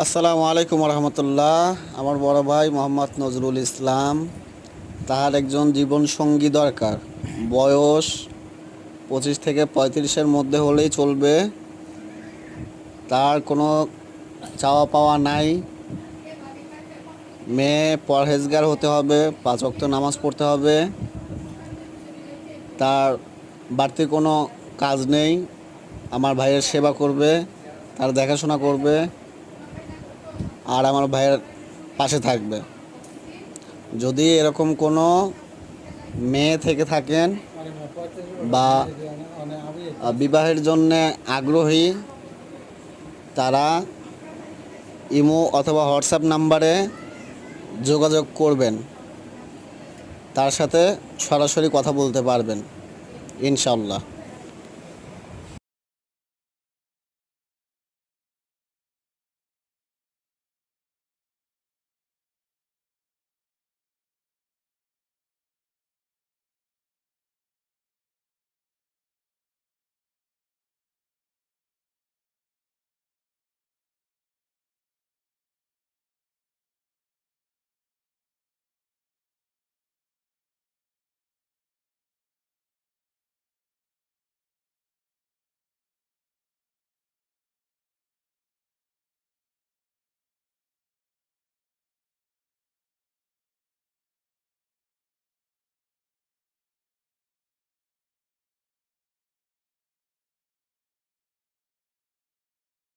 আসসালামু আলাইকুম রহমতুল্লাহ। আমার বড় ভাই মোহাম্মদ নজরুল ইসলাম, তার একজন জীবনসঙ্গী দরকার। বয়স 25 থেকে 35-এর মধ্যে হলেই চলবে। তার কোনো চাওয়া পাওয়া নাই। মেয়ে পরহেজগার হতে হবে, 5 ওয়াক্ত নামাজ পড়তে হবে। তার বাড়তি কোনো কাজ নেই। আমার ভাইয়ের সেবা করবে, তার দেখাশোনা করবে, আর আমার ভাইয়ের পাশে থাকবে। যদি এরকম কোনো মেয়ে থেকে থাকেন বা বিবাহের জন্যে আগ্রহী, তারা ইমো অথবা হোয়াটসঅ্যাপ নাম্বারে যোগাযোগ করবেন। তার সাথে সরাসরি কথা বলতে পারবেন ইনশাআল্লাহ।